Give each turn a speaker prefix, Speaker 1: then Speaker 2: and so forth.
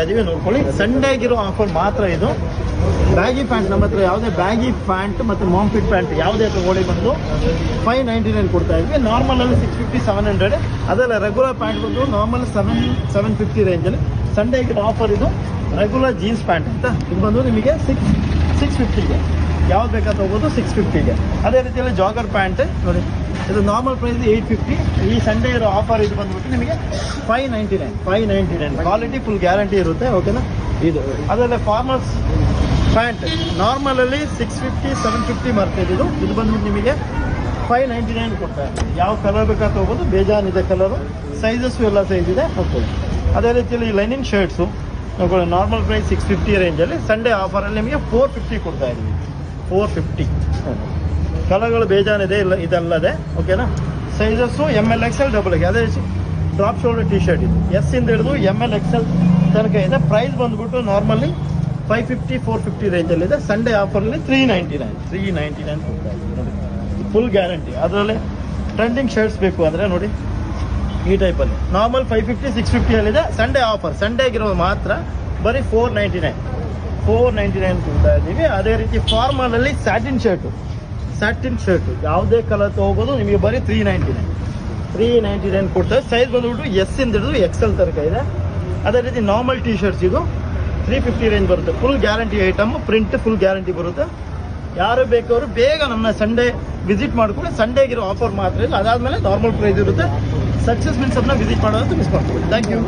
Speaker 1: ಇದೀವಿ, ನೋಡ್ಕೊಳ್ಳಿ. ಸಂಡೇಗಿರೋ ಆಫರ್ ಮಾತ್ರ ಇದು. ಬ್ಯಾಗಿ ಪ್ಯಾಂಟ್ ನಮ್ಮ ಹತ್ರ ಯಾವುದೇ ಬ್ಯಾಗಿ ಪ್ಯಾಂಟ್ ಮತ್ತು ಮಾಮ್ ಫಿಟ್ ಪ್ಯಾಂಟ್ ಯಾವುದೇ ತಗೊಳ್ಳಿ ಬಂದು 599 ಕೊಡ್ತಾ ಇದ್ವಿ. ನಾರ್ಮಲಲ್ಲಿ 650 700. ಅದೆಲ್ಲ ರೆಗ್ಯುಲರ್ ಪ್ಯಾಂಟ್ ಬಂದು ನಾರ್ಮಲ್ 750 ರೇಂಜಲ್ಲಿ. ಸಂಡೇಗಿರೋ ಆಫರ್ ಇದು. ರೆಗ್ಯುಲರ್ ಜೀನ್ಸ್ ಪ್ಯಾಂಟ್ ಅಂತ ಇದು ಬಂದು ನಿಮಗೆ 650ಗೆ ಯಾವ್ದು ಬೇಕಾದ ಹೋಗೋದು 650ಗೆ. ಅದೇ ರೀತಿಯಲ್ಲಿ ಜಾಗರ್ ಪ್ಯಾಂಟ್ ನೋಡಿ, ಇದು ನಾರ್ಮಲ್ ಪ್ರೈಸ್ 850. ಈ ಸಂಡೇ ಇರೋ ಆಫರ್ ಇದು ಬಂದ್ಬಿಟ್ಟು ನಿಮಗೆ 599. ಕ್ವಾಲಿಟಿ ಫುಲ್ ಗ್ಯಾರಂಟಿ ಇರುತ್ತೆ, ಓಕೆನಾ. ಇದು ಅದರಲ್ಲೇ ಫಾರ್ಮಲ್ಸ್ ಪ್ಯಾಂಟ್ ನಾರ್ಮಲಲ್ಲಿ 650 750 ಮಾರ್ಕೆಟ್. ಇದು ಬಂದ್ಬಿಟ್ಟು ನಿಮಗೆ 599 ಕೊಡ್ತಾರೆ. ಯಾವ ಕಲರ್ ಬೇಕಾದ ಹೋಗೋದು, ಬೇಜಾನಿದೆ ಕಲರು, ಸೈಜಸ್ಸು ಎಲ್ಲ ಸೈಜ್ ಇದೆ, ನೋಡ್ಕೊಳ್ಳಿ. ಅದೇ ರೀತಿಯಲ್ಲಿ ಲೈನಿಂಗ್ ಶರ್ಟ್ಸು ನೋಡ್ಕೊಳ್ಳಿ, ನಾರ್ಮಲ್ ಪ್ರೈಸ್ 650 ರೇಂಜಲ್ಲಿ. ಸಂಡೇ ಆಫರಲ್ಲಿ ನಿಮಗೆ 450 ಕೊಡ್ತಾ ಇದ್ದೀವಿ. 450 ಕಲರ್ಗಳು ಬೇಜಾನಿದೆ, ಇಲ್ಲ ಇದಲ್ಲದೆ, ಓಕೆನಾ. Sizes ML XL ಡಬಲ್ಗೆ. ಅದೇ ಡ್ರಾಪ್ ಶೋಲ್ಡರ್ ಟಿ ಶರ್ಟ್ ಇದು S ಇಂದ ಹಿಡಿದು ML XL ತನಕ ಇದೆ. ಪ್ರೈಸ್ ಬಂದ್ಬಿಟ್ಟು ನಾರ್ಮಲಿ 550 450 ರೇಂಜಲ್ಲಿದೆ. ಸಂಡೇ ಆಫರಲ್ಲಿ 399 ಕೊಡ್ತಾ ಇದ್ದೀವಿ ನೋಡಿ. Full guarantee. ಅದರಲ್ಲೇ ಟ್ರೆಂಡಿಂಗ್ ಶರ್ಟ್ಸ್ ಬೇಕು ಅಂದರೆ ನೋಡಿ ಈ ಟೈಪಲ್ಲಿ ನಾರ್ಮಲ್ 550 650 ಸಂಡೇ ಆಫರ್. ಸಂಡೇಗಿರೋ ಮಾತ್ರ ಬರೀ 499 ಕೊಡ್ತಾ ಇದ್ದೀವಿ. ಅದೇ ರೀತಿ ಫಾರ್ಮಲಲ್ಲಿ ಸ್ಯಾಟಿನ್ ಶರ್ಟು ಯಾವುದೇ ಕಲರ್ ಹೋಗೋದು ನಿಮಗೆ ಬರೀ 399 ಕೊಡ್ತಾರೆ. ಸೈಜ್ ಬಂದ್ಬಿಟ್ಟು S ಇಂದ ಹಿಡಿದು XL ತನಕ ಇದೆ. ಅದೇ ರೀತಿ ನಾರ್ಮಲ್ ಟಿ ಶರ್ಟ್ಸ್ ಇದು 350 ರೇಂಜ್ ಬರುತ್ತೆ. Full guarantee item, print full guarantee ಬರುತ್ತೆ. ಯಾರು ಬೇಕವರು ಬೇಗ ನಮ್ಮ ಸಂಡೇ ವಿಸಿಟ್ ಮಾಡ್ಕೊಂಡು, ಸಂಡೇಗಿರೋ ಆಫರ್ ಮಾತ್ರ ಇಲ್ಲ. ಅದಾದಮೇಲೆ ನಾರ್ಮಲ್ ಪ್ರೈಸ್ ಇರುತ್ತೆ. ಸಕ್ಸಸ್ ಮಿನ್ಸ್ ಅದನ್ನ ವಿಸಿಟ್ ಮಾಡೋದು ಮಿಸ್ ಮಾಡ್ತೀವಿ. Thank you.